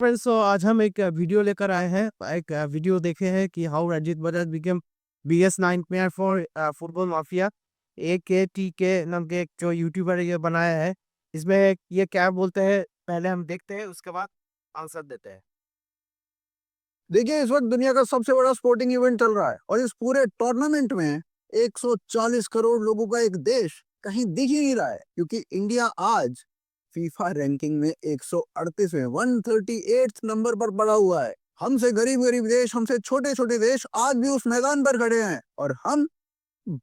Friends, तो आज हम एक वीडियो लेकर आए हैं। एक वीडियो देखे हैं कि how Ranjit Bajaj became biggest nightmare for football mafia. AKTK नाम के एक जो यूट्यूबर ये बनाया है, इसमें ये क्या बोलते हैं पहले हम देखते हैं, उसके बाद आंसर देते हैं। देखिए, इस वक्त दुनिया का सबसे बड़ा स्पोर्टिंग इवेंट चल रहा है और इस पूरे टूर्नामेंट में 140 करोड़ लोगों का एक देश कहीं दिख ही नहीं रहा है, क्योंकि इंडिया आज फीफा रैंकिंग में 138वें 138th नंबर पर पड़ा हुआ है। हमसे गरीब गरीब देश, हमसे छोटे छोटे देश आज भी उस मैदान पर खड़े हैं और हम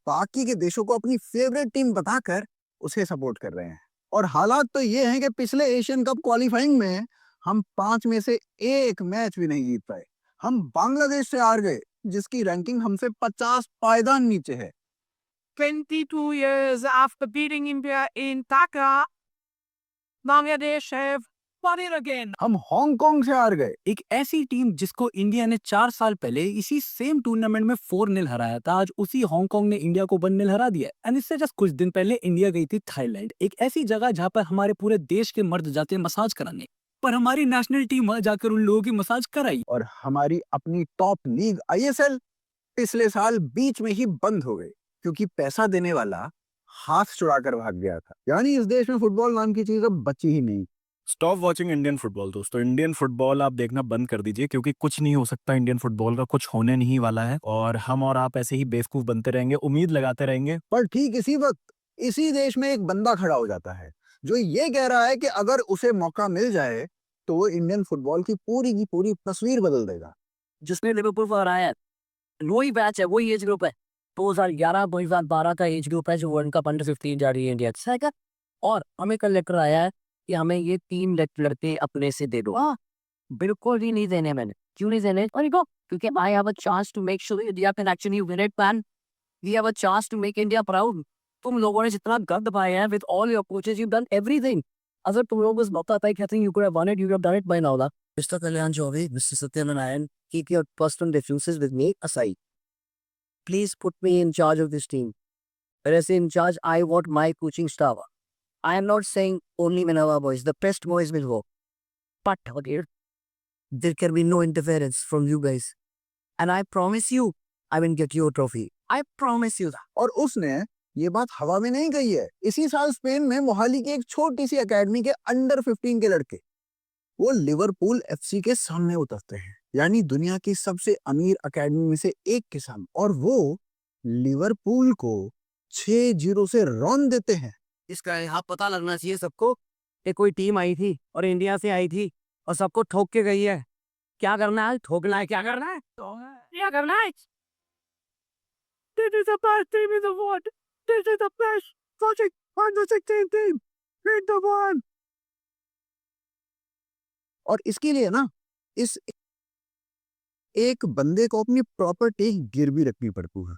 बाकी के देशों को अपनी फेवरेट टीम बताकर उसे सपोर्ट कर रहे हैं। और हालात तो ये हैं कि पिछले एशियन कप क्वालिफाइंग में हम 5 में से एक मैच भी नहीं जीत पाए। हम बांग्लादेश से हार गए, जिसकी रैंकिंग हमसे 50 पायदान नीचे है। 22 years after beating India in Dhaka, Bangladesh have won it again. हम हांगकांग से हार गए। एक ऐसी टीम जिसको इंडिया ने 4 साल पहले इसी सेम टूर्नामेंट में 4-0 हराया था, आज उसी हांगकांग ने इंडिया को 1-0 हरा दिया। एंड इससे जस्ट कुछ दिन पहले इंडिया गई थी थाईलैंड, एक ऐसी जगह जहां पर हमारे पूरे देश के मर्द जाते हैं मसाज कराने, पर हमारी नेशनल टीम वहां जाकर उन लोगों की मसाज कराई। और हमारी अपनी टॉप लीग ISL पिछले साल बीच में ही बंद हो गई, क्योंकि पैसा देने वाला हाथ छुड़ाकर भाग गया था। यानी इस देश में फुटबॉल नाम की चीज अब बची ही नहीं। स्टॉप वॉचिंग इंडियन फुटबॉल दोस्तों। इंडियन फुटबॉल आप देखना बंद कर दीजिए, क्योंकि कुछ नहीं हो सकता इंडियन फुटबॉल का, कुछ होने नहीं वाला है और हम और आप ऐसे ही बेवकूफ बनते रहेंगे, उम्मीद लगाते रहेंगे। पर ठीक इसी वक्त इसी देश में एक बंदा खड़ा हो जाता है जो ये कह रहा है कि अगर उसे मौका मिल जाए तो वो इंडियन फुटबॉल की पूरी तस्वीर बदल देगा। जिसने लिवरपूल को हराया है, वही बैच है, वही एज ग्रुप है। 2011 2012 का एज ग्रुप है जो वर्ल्ड कप अंडर 15 जा रही है इंडिया का। और हमें कल लेटर आया है कि हमें ये 3 लड़के अपने से दे दो। बिल्कुल भी नहीं देने मैंने। क्यों नहीं देने? और देखो, क्योंकि I have a chance to make sure India can actually win it man. We have a chance to make India proud. तुम लोगों ने जितना गंद पाया है with all your coaches, you done everything. अगर तुम लोगों को इस मौका था, I think you could have won it, you have done it by now. Mister Kalyan Chaubey, mister Satyanarayan, keep your personal differences with me aside. Please put me in charge of this team. When I say in charge, I want my coaching staff. I am not saying only Minerva boys. The best boys will go. But okay, there can be no interference from you guys. And I promise you, I will get you a trophy. I promise you that. और उसने ये बात हवा में नहीं कही है। इसी साल स्पेन में मोहाली की एक छोटी सी एकेडमी के अंडर 15 के लड़के वो लिवरपूल FC के सामने उतरते हैं, यानी दुनिया की सबसे अमीर एकेडमी में से एक के सामने, और वो लिवरपूल को 6-0 से रौंद देते हैं। इसका यहाँ पता लगना चाहिए सबको कि कोई टीम आई थी और इंडिया से आई थी और सबको ठोक के गई है। क्या करना है? ठोकना है। क्या करना है? क्या करना है? This is the best team in the world. This is the best coaching under 16 team in the world. और इसके लिए ना इस एक बंदे को अपनी प्रॉपर्टी गिरवी रखनी पड़ती है,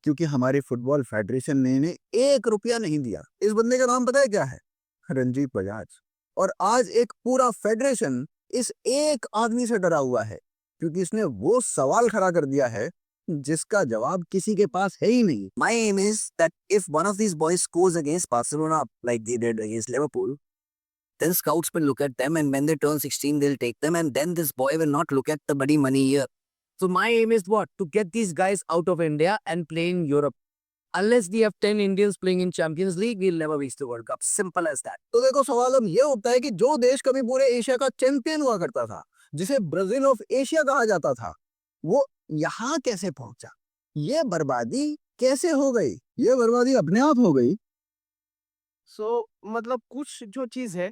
क्योंकि हमारे फुटबॉल फेडरेशन ने इन्हें 1 रुपया नहीं दिया। इस बंदे का नाम पता है क्या है? रंजीत बजाज। और आज एक पूरा फेडरेशन इस एक आदमी से डरा हुआ है, क्योंकि इसने वो सवाल खड़ा कर दिया है जिसका जवाब किसी के पास है ही नहीं। My aim is that if one of these boys scores against Barcelona like they did against Liverpool, then scouts will look at them, and when they turn 16, they'll take them, and then this boy will not look at the bloody money here. So my aim is what? To get these guys out of India and play in Europe. Unless we have 10 Indians playing in Champions League, we'll never reach the World Cup. Simple as that. तो देखो, सवाल अब ये उठता है कि जो देश कभी पूरे एशिया का चैंपियन हुआ करता था, जिसे ब्राजील ऑफ एशिया कहा जाता था, वो यहाँ कैसे पहुंचा? ये बर्बादी कैसे हो गई? ये बर्बादी अपने आप हो गई। मतलब कुछ जो चीज है,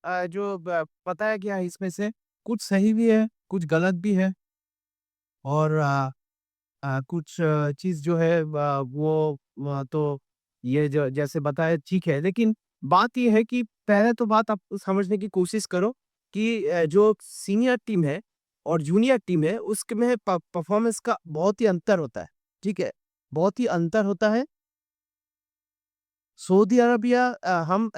जो पता है क्या है इसमें से, कुछ सही भी है, कुछ गलत भी है, और कुछ चीज जो है वो तो ये जो जैसे बताया ठीक है, लेकिन बात ये है कि पहले तो बात आप समझने की कोशिश करो कि जो सीनियर टीम है और जूनियर टीम है उसके में परफॉर्मेंस का बहुत ही अंतर होता है। ठीक है, बहुत ही अंतर होता है। सऊदी अरबिया हम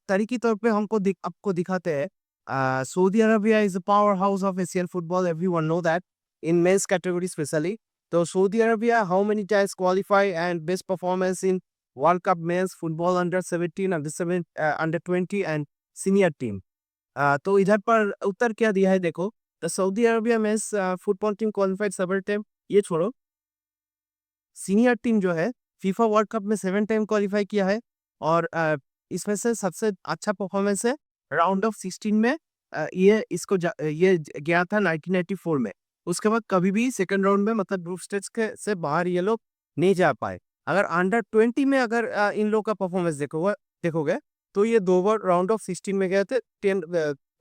तरीकी तौर पे हमको आपको दिखाते हैं। Saudi Arabia is a powerhouse of Asian football, everyone know that, in men's category specially. तो Saudi Arabia how many times qualify and best performance in world cup men's football under 17, under 20 and senior team. तो इधर पर उत्तर क्या दिया है देखो, the Saudi Arabia men's football team qualified several time, ये छोड़ो। सीनियर टीम जो है फीफा वर्ल्ड कप में 7 टाइम क्वालिफाई किया है और इसमें से सबसे अच्छा परफॉर्मेंस है राउंड ऑफ 16 में। ये गया था 1984 में। उसके बाद कभी भी सेकंड राउंड में मतलब ग्रुप स्टेज के से बाहर ये लोग नहीं जा पाए। अगर अंडर 20 में अगर इन लोग का परफॉर्मेंस देखोगे तो ये 2 बार राउंड ऑफ 16 में गए थे,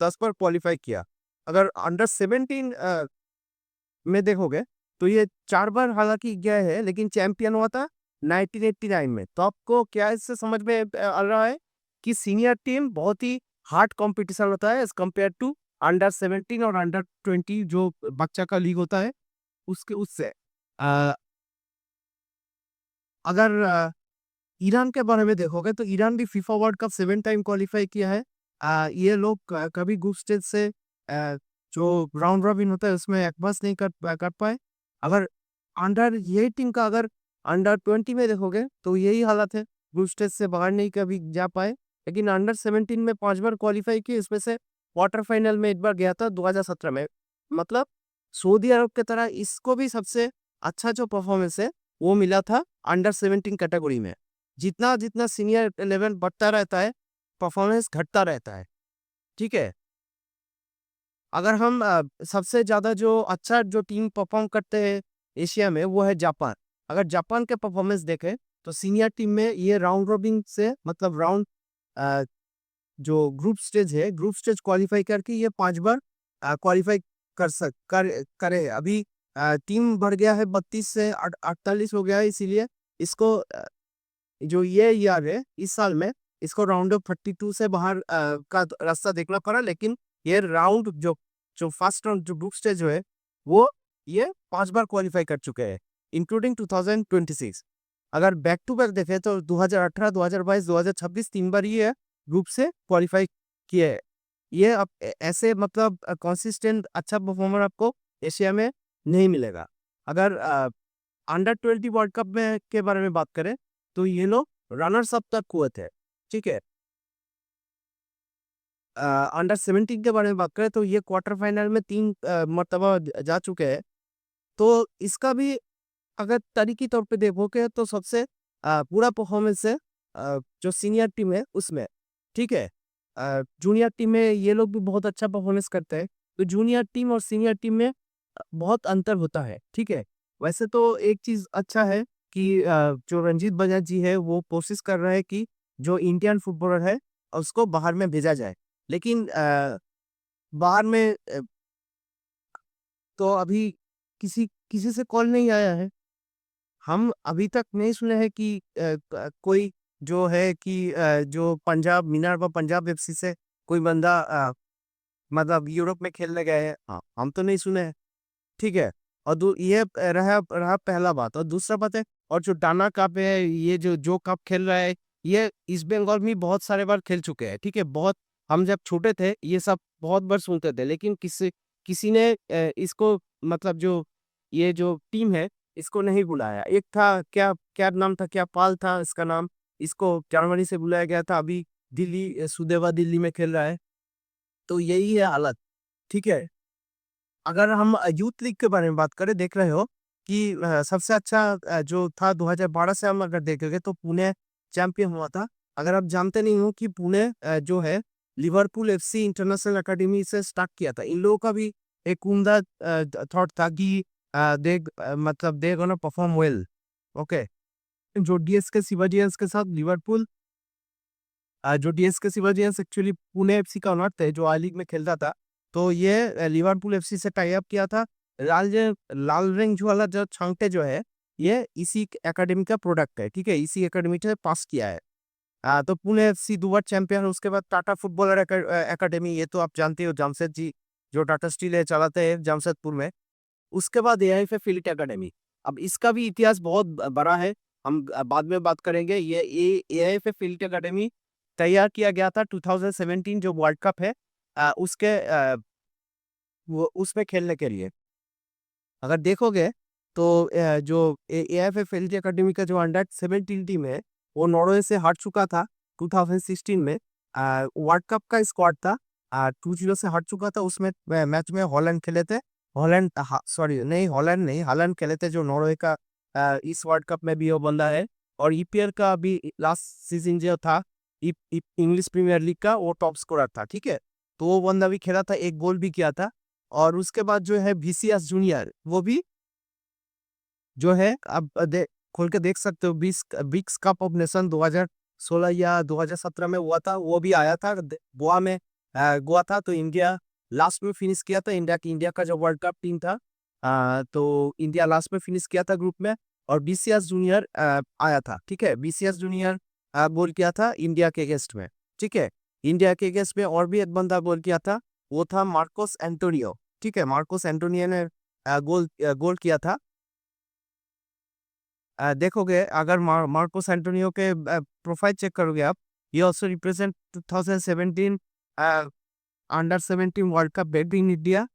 10 बार क्वालिफाई किया। अगर अंडर 17 में देखोगे तो ये 4 बार हालांकि गया है लेकिन चैंपियन हुआ था 1989 में। तो आपको क्या इससे समझ में आ रहा है कि सीनियर टीम बहुत ही हार्ड कंपटीशन होता है एज कम्पेयर टू अंडर 17 और अंडर 20 जो बच्चा का लीग होता है उसके उससे। अ, अगर ईरान के बारे में देखोगे तो ईरान भी FIFA world cup 7 time qualify किया है। ये लोग कभी ग्रुप स्टेज से जो राउंड रॉबिन होता है उसमें एडवांस नहीं कर पाए। अगर अंडर ये टीम का अगर अंडर 20 में देखोगे तो यही हालत है, ग्रुप स्टेज से बाहर नहीं कभी जा पाए। लेकिन अंडर 17 में 5 बार क्वालिफाई किए, इसमें से क्वार्टर फाइनल में एक बार गया था 2017 में। मतलब सऊदी अरब की तरह इसको भी सबसे अच्छा जो परफॉर्मेंस है वो मिला था अंडर 17 कैटेगरी में। जितना जितना सीनियर लेवल बढ़ता रहता है परफॉर्मेंस घटता रहता है, ठीक है। अगर हम सबसे ज़्यादा जो अच्छा जो टीम परफॉर्म करते हैं एशिया में वो है जापान। अगर जापान के परफॉर्मेंस देखें तो सीनियर टीम में ये राउंड रॉबिन से मतलब राउंड जो ग्रुप स्टेज है ग्रुप स्टेज क्वालिफाई करके ये 5 बार क्वालिफाई करे। अभी टीम बढ़ गया है 32 से 48 हो गया है, इसीलिए इसको जो ये ईयर है इस साल में इसको राउंड ऑफ 32 से बाहर का रास्ता देखना पड़ा। लेकिन ये राउंड जो जो फर्स्ट राउंड जो ग्रुप स्टेज जो है वो ये 5 बार क्वालिफाई कर चुके हैं इंक्लूडिंग 2026। अगर बैक टू बैक देखें तो 2018, 2022, 2026 3 बार ये ग्रुप से क्वालिफाई किए हैं। ये अब ऐसे मतलब कंसिस्टेंट अच्छा परफॉर्मर आपको एशिया में नहीं मिलेगा। अगर अंडर 20 वर्ल्ड कप में के बारे में बात करें तो ये लोग रनर्स अप तक हुए थे, ठीक है। अंडर 17 के बारे में बात करें तो ये क्वार्टर फाइनल में 3 मर्तबा जा चुके हैं। तो इसका भी अगर तरीकी तौर पे देखोगे तो सबसे पूरा परफॉर्मेंस है जो सीनियर टीम है उसमें, ठीक है। जूनियर टीम में ये लोग भी बहुत अच्छा परफॉर्मेंस करते हैं। तो जूनियर टीम और सीनियर टीम में बहुत अंतर होता है, ठीक है। वैसे तो एक चीज़ अच्छा है कि जो रंजीत बजाज जी है वो कोशिश कर रहे हैं कि जो इंडियन फुटबॉलर है उसको बाहर में भेजा जाए। लेकिन बाहर में तो अभी किसी किसी से कॉल नहीं आया है। हम अभी तक नहीं सुने हैं कि कोई जो है कि जो पंजाब मिनार्वा पंजाब एफसी से कोई बंदा मतलब यूरोप में खेलने गए हैं। हाँ, हम तो नहीं सुने हैं, ठीक है। और ये रहा रहा पहला बात। और दूसरा बात है और जो टाना कप है ये जो कप खेल रहा है ये ईस्ट बंगाल में बहुत सारे बार खेल चुके हैं, ठीक है। बहुत हम जब छोटे थे ये सब बहुत बार सुनते थे लेकिन किसी किसी ने इसको मतलब जो ये जो टीम है इसको नहीं बुलाया। एक था क्या क्या नाम था, क्या पाल था इसका नाम, इसको जर्मनी से बुलाया गया था। अभी दिल्ली सुदेवा दिल्ली में खेल रहा है। तो यही है हालत, ठीक है। अगर हम यूथ लीग के बारे में बात करें, देख रहे हो कि सबसे अच्छा जो था 2012 से हम अगर देखेंगे तो पुणे चैंपियन हुआ था। अगर आप जानते नहीं हो कि पुणे जो है लिवरपूल एफसी इंटरनेशनल एकेडमी से स्टार्ट किया था। इन लोगों का भी एक उम्दा थॉट था कि मतलब they gonna perform well, okay. जो डीएसके शिवाजियंस के साथ लिवरपूल जो डीएसके शिवाजियंस एक्चुअली पुणे एफसी का ओनर थे जो आई लीग में खेलता था। तो ये लिवरपूल एफसी से टाई अप किया था। लाल रेंज वाला जो छांगटे जो है ये इसी एकेडमी का प्रोडक्ट है, ठीक है। इसी एकेडमी से पास किया है। तो पुणे एफसी 2 बार चैंपियन। उसके बाद टाटा फुटबॉलर एकेडमी, ये तो आप जानते हो जमशेद जी जो टाटा स्टील है चलाते हैं जमशेदपुर में। उसके बाद एआईएफ एफिलिएट एकेडमी। अब इसका भी इतिहास बहुत बड़ा है, हम बाद में बात करेंगे। ये एआईएफ एफिलिएट एकेडमी तैयार किया गया था 2017 जो वर्ल्ड कप है उसके वो उसमें खेलने के लिए। अगर देखोगे तो जो एआईएफ एफिलिएट एकेडमी का जो अंडर 17 टीम है वो नॉर्वे से हार चुका था 2016 में। वर्ल्ड कप का स्क्वाड था 2-0 से हार चुका था। उसमें मैच में हॉलैंड खेले थे। हॉलैंड सॉरी नहीं, हॉलैंड नहीं, हालैंड खेले थे जो नॉर्वे का इस वर्ल्ड कप में भी वो बंदा है। और ईपीएल का अभी लास्ट सीजन जो था इंग्लिश प्रीमियर लीग का, वो टॉप स्कोरर था, ठीक है। तो वो बंदा भी खेला था, एक गोल भी किया था। और उसके बाद जो है वीसीएस जूनियर, वो भी जो है अब खोल के देख सकते हो, बिग्स कप ऑफ नेशन 2016 या 2017 में हुआ था, वो भी आया था गोवा में। गोवा था तो इंडिया लास्ट में फिनिश किया था। इंडिया का जो वर्ल्ड कप टीम था, तो इंडिया लास्ट में फिनिश किया था ग्रुप में। और बीसीएस जूनियर आया था, ठीक है। बीसीएस जूनियर गोल किया था इंडिया के अगेंस्ट में, ठीक है। इंडिया के अगेंस्ट में और भी एक बंदा गोल किया था, वो था मार्कोस एंटोनियो, ठीक है। मार्कोस एंटोनियो ने गोल किया था। देखोगे अगर मार्कोस एंटोनियो के प्रोफाइल चेक करोगे आप, ये also represent 2017 under 17 world cup back in India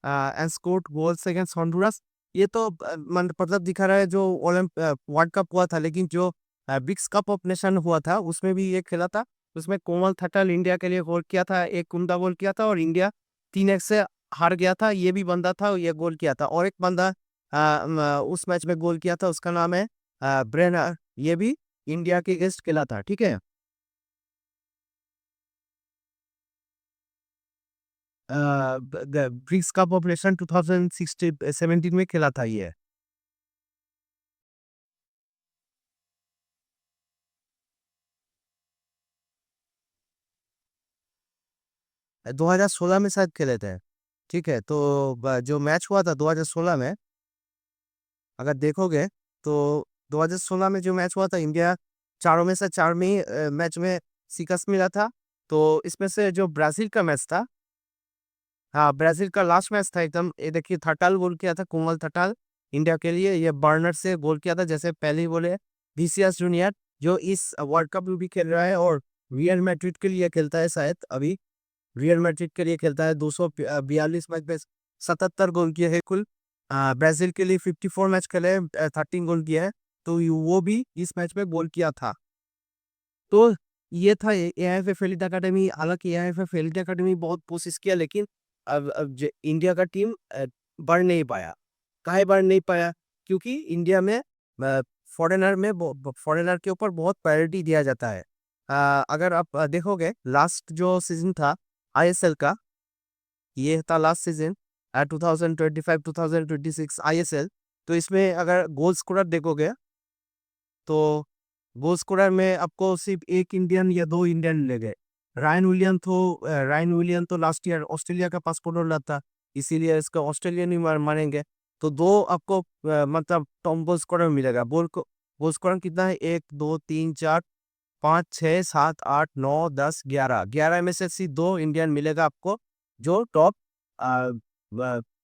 and scored goals against Honduras. ये तो मतलब दिखा रहा है जो वर्ल्ड कप हुआ था, लेकिन जो बिग्स कप ऑफ नेशन हुआ था उसमें भी ये खेला था। उसमें कोमल थटल इंडिया के लिए गोल किया था, एक कुंडा गोल किया था, और इंडिया 3-1 से हार गया था। ये भी बंदा था, ये गोल किया था। और एक बंदा उस मैच में गोल किया था, उसका नाम है ब्रेनर, ये भी इंडिया के अगेंस्ट खेला था, ठीक है। ब्रिक्स कप ऑपरेशन 2016-17 में खेला था ये। 2016 में शायद खेले थे, ठीक है। तो जो मैच हुआ था 2016 में, अगर देखोगे तो 2016 में जो मैच हुआ था, इंडिया चारों में से चार में मैच में शिकस्त मिला था। तो इसमें से जो ब्राजील का मैच था, हाँ ब्राजील का लास्ट मैच था एकदम, ये देखिए थटाल गोल किया था, कोमल थटाल इंडिया के लिए। ये बर्नर से गोल किया था, जैसे पहले ही बोले। वीसीएस जूनियर जो इस वर्ल्ड कप में भी खेल रहा है और रियल मैड्रिड के लिए खेलता है शायद अभी। रियल मैड्रिड के लिए खेलता है। 242 मैच में 77 गोल किए हैं कुल। ब्राजील के लिए 54 मैच खेले, 13 गोल किया है। तो वो भी इस मैच में गोल किया था। तो ये था एआईएफ एलीट अकेडमी। हालांकि एआईएफ एलीट अकेडमी बहुत कोशिश किया, लेकिन अब इंडिया का टीम बढ़ नहीं पाया। काहे बढ़ नहीं पाया? क्योंकि इंडिया में फॉरेनर के ऊपर बहुत प्रायोरिटी दिया जाता है। अगर आप देखोगे लास्ट जो सीजन था आईएसएल का, ये था लास्ट सीजन 2025-2026 आईएसएल। तो इसमें अगर गोल स्कोरर देखोगे, तो गोल स्कोरर में आपको सिर्फ एक इंडियन या दो इंडियन मिलेंगे। रायन विलियम तो लास्ट ईयर ऑस्ट्रेलिया का पासपोर्ट होल्डर था, इसीलिए इसका ऑस्ट्रेलियन ही मानेंगे। तो दो आपको मतलब टॉप गोल स्कोरर मिलेगा। गोल स्कोरर कितना है? 1 2 3 4 5 6 7 8 9 10 11, 11 में से सिर्फ दो इंडियन मिलेगा आपको, जो टॉप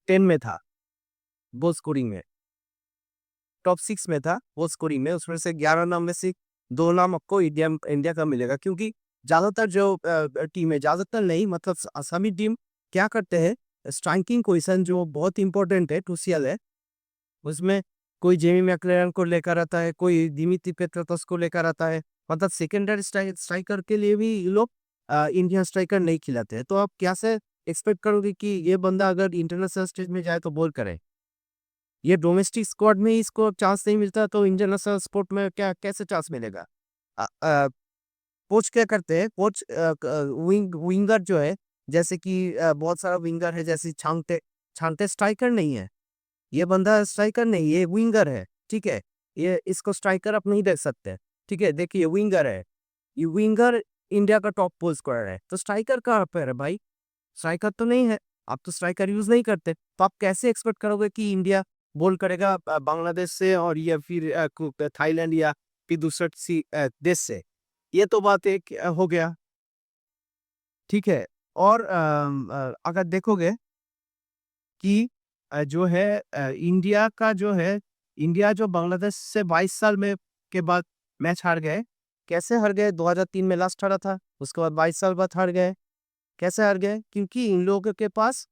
10 में था गोल स्कोरिंग में, टॉप 6 में था वो स्कोरिंग में। उसमें से 11 नाम में से 2 नाम आपको इंडिया का मिलेगा। क्योंकि ज़्यादातर जो टीम है, ज़्यादातर नहीं मतलब सभी टीम क्या करते हैं, स्ट्राइकिंग पोजीशन जो बहुत इंपॉर्टेंट है, क्रूशियल है, उसमें कोई जेमी मैकलेरन को लेकर आता है, कोई दिमित्री पेट्रातस को लेकर आता है। मतलब सेकेंडरी स्ट्राइकर के लिए भी ये लोग इंडियन स्ट्राइकर नहीं खिलाते हैं। तो आप क्या से एक्सपेक्ट करोगे कि ये बंदा अगर इंटरनेशनल स्टेज में जाए तो बोल करे? ये डोमेस्टिक स्क्वाड में ही इसको चांस नहीं मिलता, तो इंटरनेशनल स्पोर्ट में क्या कैसे चांस मिलेगा? कोच क्या करते हैं, कोच विंगर जो है, जैसे कि बहुत सारा विंगर है, जैसे छांगते छांगते स्ट्राइकर नहीं है। ये बंदा स्ट्राइकर नहीं, ये विंगर है, ठीक है। ये इसको स्ट्राइकर आप नहीं देख सकते, ठीक है। देखिए विंगर है, ये विंगर इंडिया का टॉप गोल स्कोरर है। तो स्ट्राइकर कहाँ पर है भाई? स्ट्राइकर तो नहीं है। आप तो स्ट्राइकर यूज नहीं करते, तो आप कैसे एक्सपेक्ट करोगे कि इंडिया बोल करेगा बांग्लादेश से और या फिर थाईलैंड या फिर दूसरे देश से? ये तो बात एक हो गया, ठीक है। और अगर देखोगे कि जो है इंडिया का जो है, इंडिया जो बांग्लादेश से 22 साल में के बाद मैच हार गए। कैसे हार गए? 2003 में लास्ट हारा था, उसके बाद 22 साल बाद हार गए। कैसे हार गए? क्योंकि इन लोगों के पास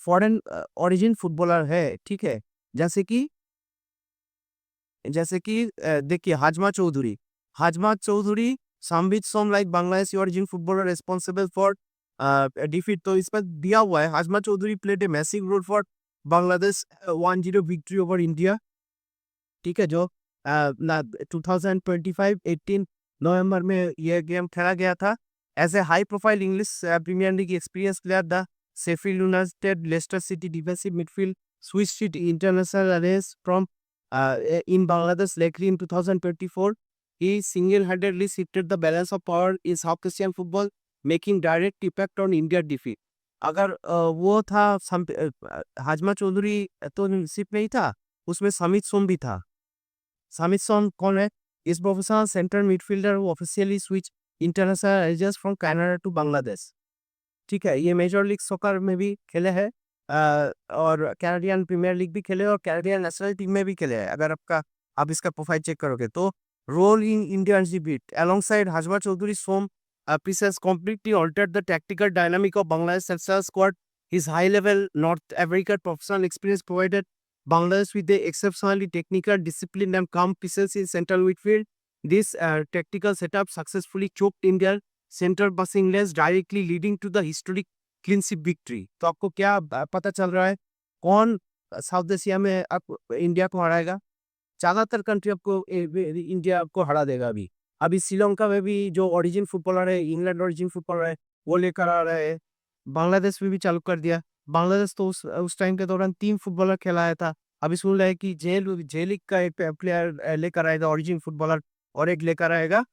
फॉरेन ओरिजिन फुटबॉलर है, ठीक है। जैसे कि देखिए हाजमा Chaudhary Samvit Som like Bangladesh origin footballer responsible for defeat. तो इस पर दिया हुआ है हाजमा Chaudhary played a massive role for Bangladesh 1-0 victory over India. ठीक है, जो ना 2025-18 नवंबर में यह गेम खेला गया था. As a high profile English Premier League experience player the Sheffield United Leicester City defensive midfield switched international arrears from in Bangladesh lately in 2024. He single-handedly shifted the balance of power in South Asian football, making direct impact on India defeat. अगर वो था हाजमा चौधरी तो सिर्फ नहीं था, उसमें समित सोम भी था. समित सोम कौन है? इस प्रोफेशनल सेंटर मिडफील्डर वो officially switch international ages from Canada to Bangladesh. ठीक है, ये मेजर लीग सॉकर में भी खेले हैं और कैनेडियन प्रीमियर लीग भी खेले और कैनेडियन नेशनल टीम में भी खेले हैं. अगर आप इसका प्रोफाइल चेक करोगे तो role in Indian beat alongside हाजमा चौधरी सोम pieces completely altered the tactical dynamic of Bangladesh national squad. His high-level North American professional experience provided Bangladesh with the exceptionally technical, disciplined and calm pieces in central midfield. This tactical setup successfully choked Indian center passing lanes, directly leading to the historic clean sweep victory. तो आपको क्या पता चल रहा है कौन south Asia में आप इंडिया को हराएगा? ज़्यादातर कंट्री आपको इंडिया आपको हरा देगा. अभी श्रीलंका में भी जो ओरिजिन फुटबॉलर है, इंग्लैंड ओरिजिन फुटबॉलर है, वो लेकर आ रहे हैं. बांग्लादेश में भी चालू कर दिया. बांग्लादेश तो उस टाइम के दौरान 3 फुटबॉलर खिलाया था. अभी सुन रहे हैं कि जे लीग का एक प्लेयर लेकर आएगा ओरिजिन फुटबॉलर और एक लेकर आएगा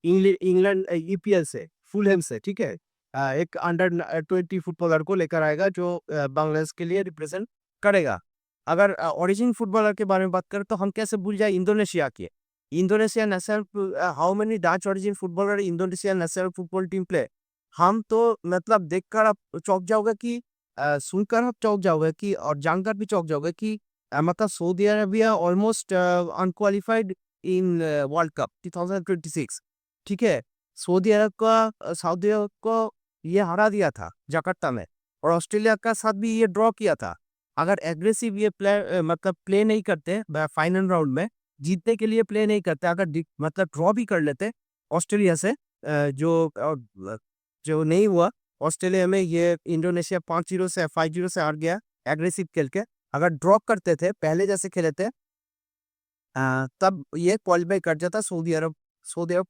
इंग्लैंड ईपीएल से, फुलहैम से. ठीक है, एक अंडर 20 फुटबॉलर को लेकर आएगा जो बांग्लादेश के लिए रिप्रेजेंट करेगा. अगर ओरिजिन फुटबॉलर के बारे में बात करें तो हम कैसे भूल जाए इंडोनेशिया की. Indonesia national how many Dutch origin footballer Indonesia national football team play. हम तो मतलब देखकर आप चौंक जाओगे कि सुनकर आप चौंक जाओगे कि और जानकर भी चौंक जाओगे कि मतलब सऊदी अरेबिया ऑलमोस्ट अनक्वालिफाइड इन वर्ल्ड कप 2026. ठीक है, सऊदी अरब को ये हरा दिया था जकार्ता में और ऑस्ट्रेलिया का साथ भी ये ड्रॉ किया था. अगर एग्रेसिव ये मतलब प्ले नहीं करते फाइनल राउंड में जीतने के लिए प्ले नहीं करते, अगर मतलब ड्रॉ भी कर लेते ऑस्ट्रेलिया से जो नहीं हुआ. ऑस्ट्रेलिया में ये इंडोनेशिया 5-0 से 5-0 से हार गया एग्रेसिव खेल के. अगर ड्रॉ करते थे पहले जैसे खेले थे तब ये क्वालिफाई कर जाता. सऊदी अरब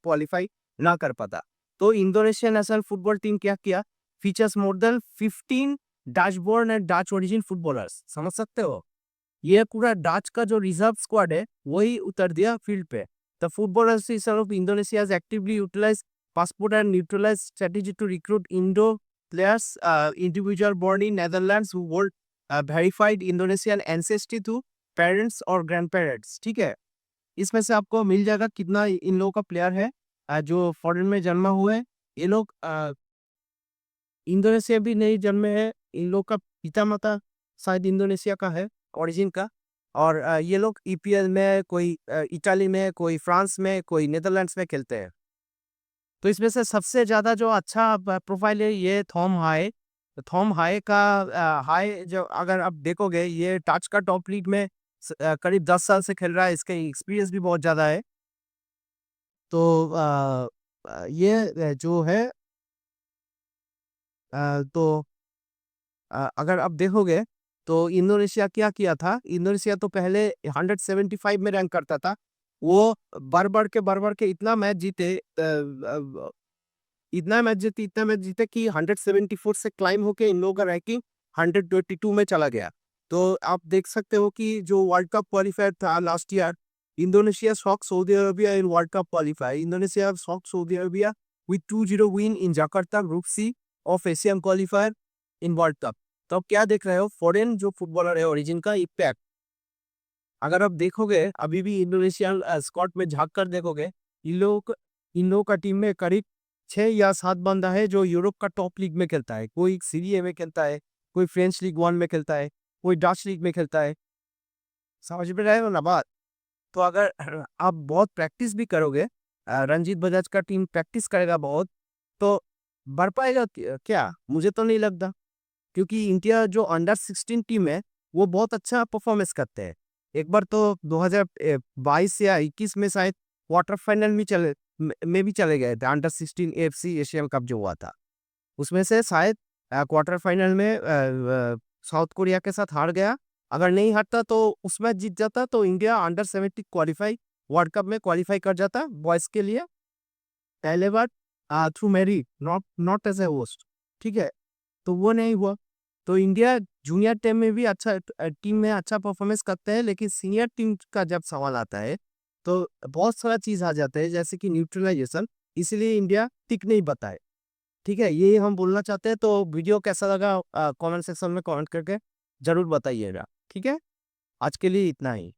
क्वालिफाई ना कर पाता. तो इंडोनेशिया नेशनल फुटबॉल टीम क्या किया? Features more than 15 Dutch born and Dutch origin footballers. समझ सकते हो, ये पूरा डच का जो रिजर्व स्क्वाड है वही उतर दिया फील्ड पे. The footballers of Indonesia has actively utilize passport and neutralize strategy to recruit Indo players, individual born in Netherlands who hold verified Indonesian ancestry to parents or grandparents. ठीक है, इसमें से आपको मिल जाएगा कितना इन लोगों का प्लेयर है जो फॉरेन में जन्मा हुए हैं. ये लोग इंडोनेशिया भी नहीं जन्मे हैं. इन लोग का पिता माता शायद इंडोनेशिया का है ओरिजिन का. और ये लोग ईपीएल में, कोई इटाली में, कोई फ्रांस में, कोई नेदरलैंड्स में खेलते हैं. तो इसमें से सबसे ज़्यादा जो अच्छा प्रोफाइल है ये थॉम हाई का. हाई जो अगर आप देखोगे ये टच का टॉप लीग में करीब 10 साल से खेल रहा है. इसका एक्सपीरियंस भी बहुत ज़्यादा है. तो ये जो है तो अगर आप देखोगे तो इंडोनेशिया क्या किया था. इंडोनेशिया तो पहले 175 में रैंक करता था. वो बढ़ के इतना मैच जीते कि 174 से क्लाइम होके इन लोगों का रैंकिंग 122 में चला गया. तो आप देख सकते हो कि जो वर्ल्ड कप क्वालिफायर था last year, Indonesia shock Saudi Arabia in world cup qualifier. Indonesia shock Saudi Arabia with 2-0 win in Jakarta group C of Asian qualifier in world cup. तो आप क्या देख रहे हो, फॉरेन जो फुटबॉलर है origin का इम्पैक्ट. अगर आप देखोगे अभी भी इंडोनेशियन स्क्वाड में झांक कर देखोगे, इन लोगों का टीम में करीब 6 या 7 बंदा है जो यूरोप का टॉप लीग में खेलता है. कोई सीरी ए में खेलता है, कोई फ्रेंच लीग 1 में खेलता है, कोई डच लीग में खेलता है. समझ में रहे हो ना बात. तो अगर आप बहुत प्रैक्टिस भी करोगे, रंजीत बजाज का टीम प्रैक्टिस करेगा बहुत, तो बढ़ पाएगा क्या? मुझे तो नहीं लगता. क्योंकि इंडिया जो अंडर 16 टीम है वो बहुत अच्छा परफॉर्मेंस करते हैं. एक बार तो 2022 या 21 में शायद क्वार्टर फाइनल में भी चले गए थे, अंडर 16 एएफसी एशियन कप जो हुआ था। उसमें से शायद क्वार्टर फाइनल में साउथ कोरिया के साथ हार गया। अगर नहीं हारता तो उस मैच जीत जाता तो India under 17 qualify world cup में क्वालीफाई कर जाता बॉयज़ के लिए। पहले बार through merit, not not as a host, ठीक है? तो वो नहीं हुआ। तो इंडिया जूनियर टीम में अच्छा परफॉर्मेंस करते हैं, लेकिन सीनियर टीम का जब सवाल आता है, तो बहुत सारा चीज़ आ जाता है, जैसे कि न्यूट्रलाइज़ेशन, इसलिए इंडिया टिक नहीं पाता है, ठीक है? यही हम बोलना चाहते हैं। तो वीडियो कैसा लगा कमेंट सेक्शन में कमेंट करके ज़रूर बताइएगा, ठीक है? आज के लिए इतना ही।